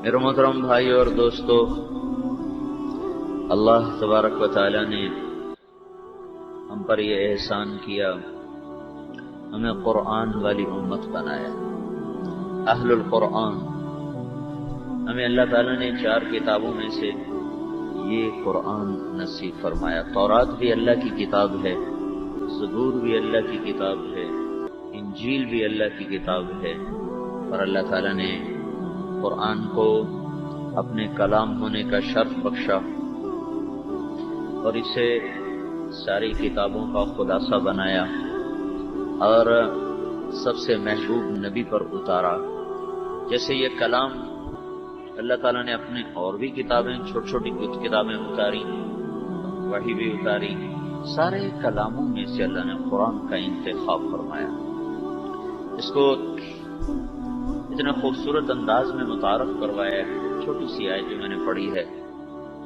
میرے محترم بھائی اور دوستو، اللہ تبارک و تعالی نے ہم پر یہ احسان کیا، ہمیں قرآن والی امت بنایا، اہل القرآن۔ ہمیں اللہ تعالیٰ نے 4 کتابوں میں سے یہ قرآن نصیب فرمایا۔ تورات بھی اللہ کی کتاب ہے، زبور بھی اللہ کی کتاب ہے، انجیل بھی اللہ کی کتاب ہے، اور اللہ تعالیٰ نے قرآن کو اپنے کلام ہونے کا شرف بخشا اور اسے ساری کتابوں کا خلاصہ بنایا اور سب سے محبوب نبی پر اتارا۔ جیسے یہ کلام اللہ تعالیٰ نے اپنے اور بھی کتابیں، چھوٹی چھوٹی کچھ کتابیں اتاری، وحی بھی اتاری، سارے کلاموں میں سے اللہ نے قرآن کا انتخاب فرمایا۔ اس کو اتنا خوبصورت انداز میں متعارف کروایا ہے۔ چھوٹی سی آیت جو میں نے پڑھی ہے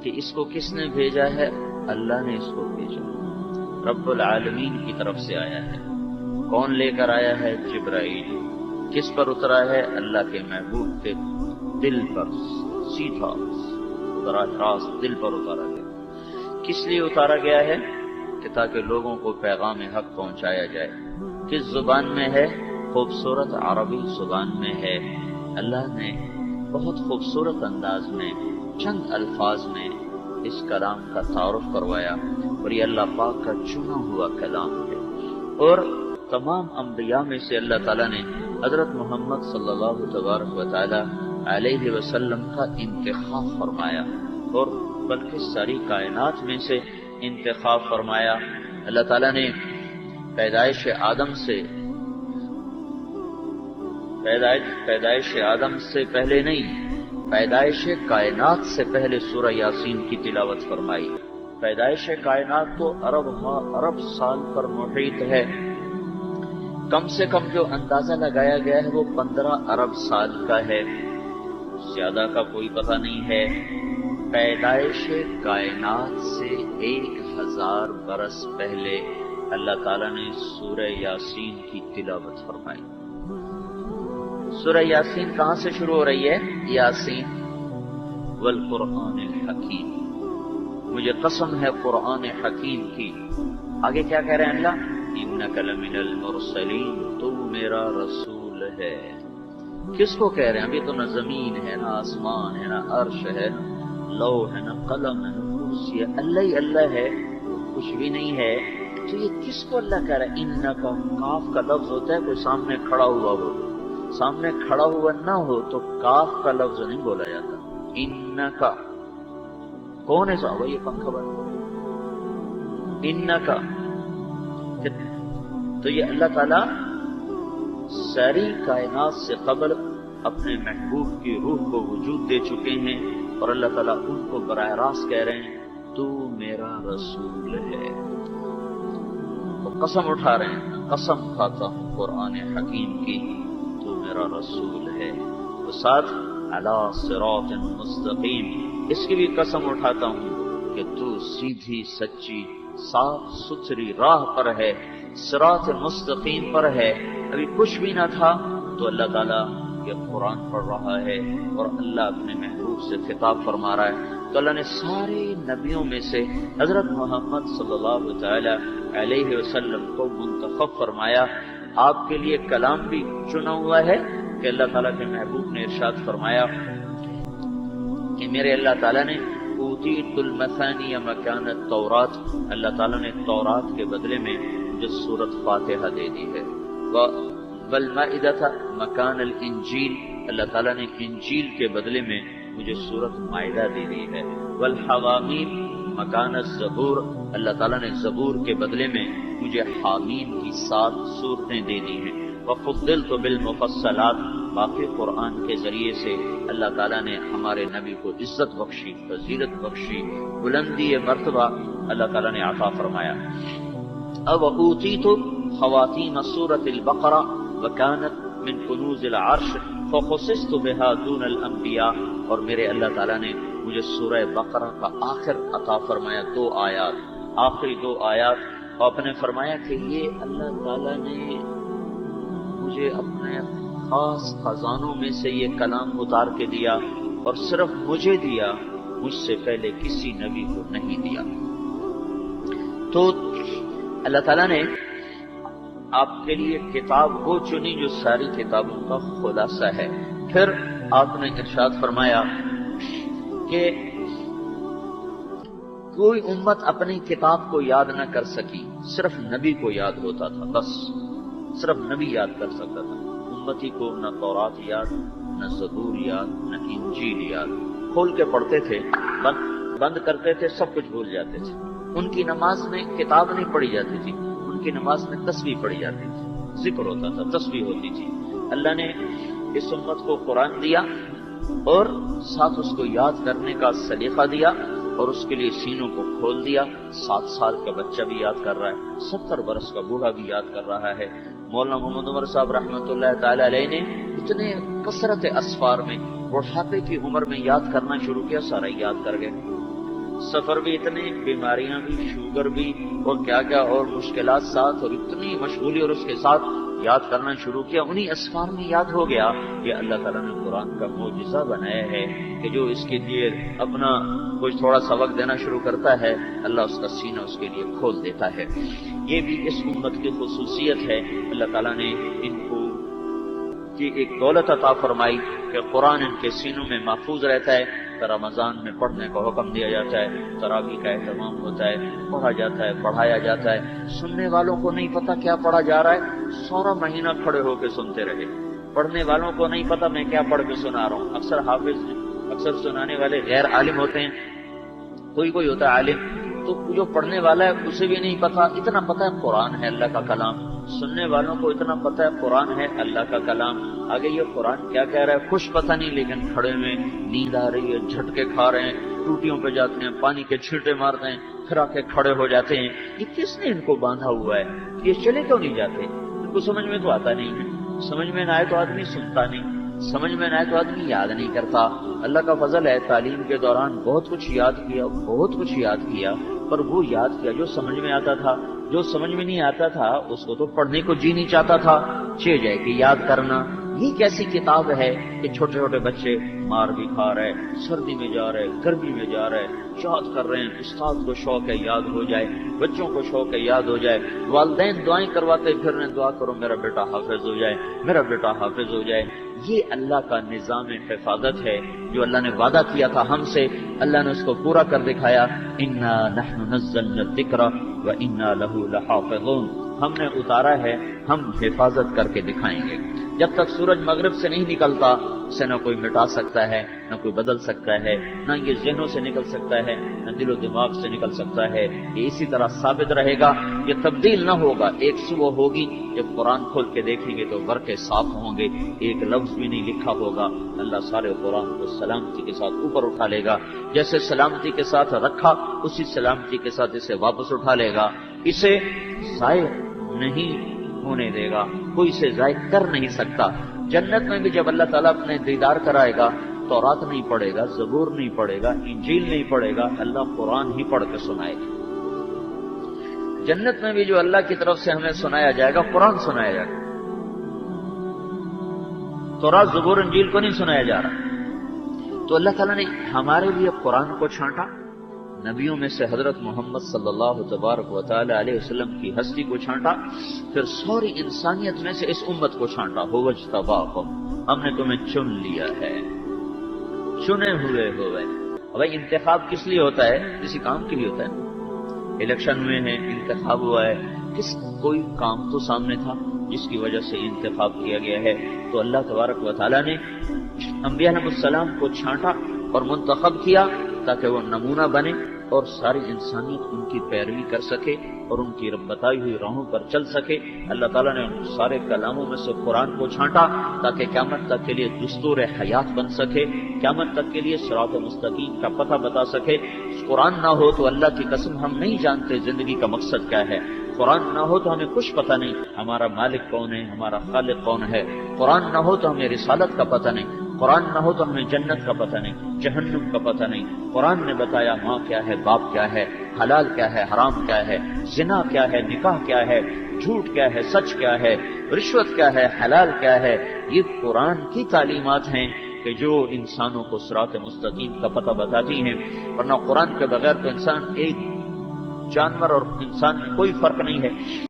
کہ اس کو کس نے بھیجا ہے؟ اللہ نے اس کو بھیجا، رب العالمین کی طرف سے آیا ہے۔ کون لے کر آیا ہے؟ جبرائیل۔ کس پر اترا ہے؟ اللہ کے محبوب کے دل پر، سیدھا براہ راست دل پر اتارا گیا۔ کس لیے اتارا گیا ہے؟ کہ تاکہ لوگوں کو پیغام حق پہنچایا جائے۔ کس زبان میں ہے؟ خوبصورت عربی زبان میں ہے۔ اللہ نے بہت خوبصورت انداز میں چند الفاظ میں اس کلام کا تعارف کروایا، اور یہ اللہ پاک کا چنا ہوا کلام ہے۔ اور تمام انبیاء میں سے اللہ تعالیٰ نے حضرت محمد صلی اللہ تبارک و تعالی علیہ وسلم کا انتخاب فرمایا، اور بلکہ ساری کائنات میں سے انتخاب فرمایا۔ اللہ تعالیٰ نے پیدائش آدم سے پہلے نہیں، پیدائش کائنات سے پہلے سورہ یاسین کی تلاوت فرمائی۔ پیدائش کائنات تو ارب سال پر محیط ہے، کم سے کم جو اندازہ لگایا گیا ہے وہ 15 ارب سال کا ہے، زیادہ کا کوئی پتہ نہیں ہے۔ پیدائش کائنات سے 1000 برس پہلے اللہ تعالیٰ نے سورہ یاسین کی تلاوت فرمائی۔ سورہ یاسین کہاں سے شروع ہو رہی ہے؟ یاسین والقرآن الحکیم، مجھے قسم ہے قرآن حکیم کی۔ آگے کیا کہہ رہے ہیں اللہ؟ انک لمن المرسلین، تو میرا رسول ہے۔ کس کو کہہ رہے ہیں؟ ابھی تو نہ زمین ہے، نہ آسمان ہے، نہ عرش ہے، نہ لوح ہے، نہ قلم ہے، نہ کرسی ہے، اللہ ہی اللہ ہے، کچھ بھی نہیں ہے۔ تو یہ کس کو اللہ کہہ رہا ہے؟ انک، کاف کا لفظ ہوتا ہے کوئی سامنے کھڑا ہوا ہو، سامنے کھڑا ہوا نہ ہو تو کاف کا لفظ نہیں بولا جاتا۔ انکا، کون ہے صاحب یہ پنکھا بند؟ انکا، تو یہ اللہ تعالیٰ ساری کائنات سے قبل اپنے محبوب کی روح کو وجود دے چکے ہیں، اور اللہ تعالیٰ ان کو براہ راست کہہ رہے ہیں تو میرا رسول ہے۔ وہ قسم اٹھا رہے ہیں، قسم کھاتا ہوں قرآن حکیم کی، تو میرا رسول ہے۔ تو ساتھ علی صراط مستقیم، اس کی بھی قسم اٹھاتا ہوں کہ تو سیدھی سچی صاف ستھری راہ پر ہے، صراط مستقیم پر ہے۔ ابھی کچھ بھی نہ تھا تو اللہ تعالیٰ یہ قرآن پڑھ رہا ہے، اور اللہ اپنے محبوب سے خطاب فرما رہا ہے۔ تو اللہ نے سارے نبیوں میں سے حضرت محمد صلی اللہ تعالی علیہ وسلم کو منتخب فرمایا۔ آپ کے لیے کلام بھی چنا ہوا ہے کہ اللہ تعالیٰ کے محبوب نے ارشاد فرمایا کہ میرے اللہ تعالیٰ نے اوتیت المثانی مکان التورات، اللہ تعالیٰ نے تورات کے بدلے میں مجھے سورۃ فاتحہ دے دی ہے۔ والمائدۃ مکان الانجیل، اللہ تعالیٰ نے انجیل کے بدلے میں مجھے سورۃ مائدہ دے دی ہے۔ والحوامیم مکان الزبور، اللہ تعالیٰ نے زبور کے بدلے میں مجھے حامیم کی 7 سورتیں دے دی ہیں۔ وفضلت بالمفصلات، باقی قرآن کے ذریعے سے اللہ تعالیٰ نے ہمارے نبی کو عزت بخشی، فضیلت بخشی، بلندی مرتبہ اللہ تعالیٰ نے عطا فرمایا۔ اب اوتیت خواتیم سورۃ البقرہ وکانت من کنوز العرش فخصصت بها دون الانبیاء، اور میرے اللہ تعالیٰ نے مجھے سورہ بقرہ کا آخر عطا فرمایا، 2 آیات، آخری 2 آیات، اور آپ نے فرمایا کہ یہ اللہ تعالیٰ نے مجھے اپنے خاص خزانوں میں سے یہ کلام اتار کے دیا اور صرف مجھے دیا، مجھ سے پہلے کسی نبی کو نہیں دیا۔ تو اللہ تعالیٰ نے آپ کے لیے کتاب وہ چنی جو ساری کتابوں کا خلاصہ ہے۔ پھر آپ نے ارشاد فرمایا کہ کوئی امت اپنی کتاب کو یاد نہ کر سکی، صرف نبی کو یاد ہوتا تھا، بس صرف نبی یاد کر سکتا تھا۔ امتی کو نہ تورات یاد، نہ زبور یاد، نہ انجیل یاد۔ کھول کے پڑھتے تھے، بند کرتے تھے، سب کچھ بھول جاتے تھے۔ ان کی نماز میں کتاب نہیں پڑھی جاتی تھی، ان کی نماز میں تسبیح پڑھی جاتی تھی، ذکر ہوتا تھا، تسبیح ہوتی تھی۔ اللہ نے اس امت کو قرآن دیا اور ساتھ اس کو یاد کرنے کا سلیقہ دیا، اور اس کے لیے سینوں کو کھول دیا۔ 7 سال کا بچہ بھی یاد کر رہا ہے، 70 برس کا بوڑھا بھی یاد کر رہا ہے۔ مولانا محمد عمر صاحب رحمۃ اللہ تعالی علیہ نے اتنے کثرت اسفار میں بڑھاپے کی عمر میں یاد کرنا شروع کیا، سارا یاد کر گئے۔ سفر بھی اتنے، بیماریاں بھی، شوگر بھی، اور کیا کیا اور مشکلات ساتھ، اور اتنی مشغولی، اور اس کے ساتھ یاد کرنا شروع کیا۔ انہی اسفار میں یاد ہو گیا کہ اللہ تعالیٰ نے قرآن کا معجزہ بنایا ہے کہ جو اس کے لیے اپنا کچھ تھوڑا سا وقت دینا شروع کرتا ہے، اللہ اس کا سینہ اس کے لیے کھول دیتا ہے۔ یہ بھی اس امت کی خصوصیت ہے۔ اللہ تعالیٰ نے ان کو کی ایک دولت عطا فرمائی کہ قرآن ان کے سینوں میں محفوظ رہتا ہے۔ رمضان میں پڑھنے کا حکم دیا جاتا ہے، تراویح کا اہتمام ہوتا ہے، پڑھا جاتا ہے، پڑھایا جاتا ہے۔ سننے والوں کو نہیں پتا کیا پڑھا جا رہا ہے، سارا مہینہ کھڑے ہو کے سنتے رہے۔ پڑھنے والوں کو نہیں پتا میں کیا پڑھ کے سنا رہا ہوں۔ اکثر حافظ، اکثر سنانے والے غیر عالم ہوتے ہیں، کوئی ہوتا ہے عالم، تو جو پڑھنے والا ہے اسے بھی نہیں پتا، اتنا پتا ہے قرآن ہے اللہ کا کلام۔ سننے والوں کو اتنا پتا ہے قرآن ہے اللہ کا کلام۔ آگے یہ قرآن کیا کہہ رہا ہے کچھ پتہ نہیں، لیکن کھڑے میں نیند آ رہی ہے، جھٹکے کھا رہے ہیں، ٹوٹیوں پہ جاتے ہیں، پانی کے چھینٹے مارتے ہیں، پھر آ کے کھڑے ہو جاتے ہیں۔ یہ کس نے ان کو باندھا ہوا ہے؟ یہ چلے کیوں نہیں جاتے؟ ان کو سمجھ میں تو آتا نہیں ہے، سمجھ میں نہ آئے تو آدمی سنتا نہیں، سمجھ میں نہ آئے تو آدمی یاد نہیں کرتا۔ اللہ کا فضل ہے، تعلیم کے دوران بہت کچھ یاد کیا، پر وہ یاد کیا جو سمجھ میں آتا تھا۔ جو سمجھ میں نہیں آتا تھا اس کو تو پڑھنے کو جی نہیں چاہتا تھا، چھ جائے کہ یاد کرنا۔ یہ کیسی کتاب ہے کہ چھوٹے چھوٹے بچے مار بھی کھا رہے، سردی میں جا رہے، گرمی میں جا رہے، یاد کر رہے ہیں۔ استاد کو شوق ہے یاد ہو جائے، بچوں کو شوق ہے یاد ہو جائے، والدین دعائیں کرواتے پھر رہے، دعا کرو میرا بیٹا حافظ ہو جائے، میرا بیٹا حافظ ہو جائے۔ یہ اللہ کا نظام حفاظت ہے جو اللہ نے وعدہ کیا تھا ہم سے، اللہ نے اس کو پورا کر دکھایا۔ انا نحن نزلنا الذکر وانا لہ لحافظون، ہم نے اتارا ہے، ہم حفاظت کر کے دکھائیں گے۔ جب تک سورج مغرب سے نہیں نکلتا اسے نہ کوئی مٹا سکتا ہے، نہ کوئی بدل سکتا ہے، نہ یہ ذہنوں سے نکل سکتا ہے، نہ دل و دماغ سے نکل سکتا ہے۔ یہ اسی طرح ثابت رہے گا، یہ تبدیل نہ ہوگا۔ ایک صبح ہوگی جب قرآن کھول کے دیکھیں گے تو ورقے صاف ہوں گے، ایک لفظ بھی نہیں لکھا ہوگا۔ اللہ سارے قرآن کو سلامتی کے ساتھ اوپر اٹھا لے گا، جیسے سلامتی کے ساتھ رکھا اسی سلامتی کے ساتھ اسے واپس اٹھا لے گا، اسے ضائع نہیں ہونے دے گا، کوئی اسے ضائع کر نہیں سکتا۔ جنت میں بھی جب اللہ تعالیٰ اپنے دیدار کرائے گا، تورات نہیں پڑھے گا، زبور نہیں پڑھے گا، انجیل نہیں پڑھے گا، اللہ قرآن ہی پڑھ کے سنائے گا۔ جنت میں بھی جو اللہ کی طرف سے ہمیں سنایا جائے گا قرآن سنایا جائے گا، تورات زبور انجیل کو نہیں سنایا جا رہا۔ تو اللہ تعالیٰ نے ہمارے لیے قرآن کو چھانٹا، نبیوں میں سے حضرت محمد صلی اللہ تبارک و تعالی علیہ وسلم کی ہستی کو چھانٹا، پھر ساری انسانیت میں سے اس امت کو چھانٹا۔ وَاجْتَبَاكُمْ، ہم نے تمہیں چن لیا ہے، چنے ہوئے ہوئے۔ بھائی انتخاب کس لیے ہوتا ہے؟ کسی کام کے لیے ہوتا ہے۔ الیکشن میں ہے، انتخاب ہوا ہے، کوئی کام تو سامنے تھا جس کی وجہ سے انتخاب کیا گیا ہے۔ تو اللہ تبارک و تعالیٰ نے انبیاء علیہ السلام کو چھانٹا اور منتخب کیا تاکہ وہ نمونہ بنے اور ساری انسانیت ان کی پیروی کر سکے اور ان کی بتائی ہوئی راہوں پر چل سکے۔ اللہ تعالیٰ نے سارے کلاموں میں سے قرآن کو چھانٹا تاکہ قیامت تک کے لیے دستور حیات بن سکے، قیامت تک کے لیے صراط مستقیم کا پتہ بتا سکے۔ قرآن نہ ہو تو اللہ کی قسم ہم نہیں جانتے زندگی کا مقصد کیا ہے۔ قرآن نہ ہو تو ہمیں کچھ پتہ نہیں ہمارا مالک کون ہے، ہمارا خالق کون ہے۔ قرآن نہ ہو تو ہمیں رسالت کا پتہ نہیں، قرآن نہ ہو تو ہمیں جنت کا پتہ نہیں، جہنم کا پتہ نہیں۔ قرآن نے بتایا ماں کیا ہے، باپ کیا ہے، حلال کیا ہے، حرام کیا ہے، زنا کیا ہے، نکاح کیا ہے، جھوٹ کیا ہے، سچ کیا ہے، رشوت کیا ہے، حلال کیا ہے۔ یہ قرآن کی تعلیمات ہیں۔ کہ جو انسانوں کو صراط مستقیم کا پتہ بتاتی ہیں، ورنہ قرآن کے بغیر تو انسان ایک جانور اور انسان میں کوئی فرق نہیں ہے۔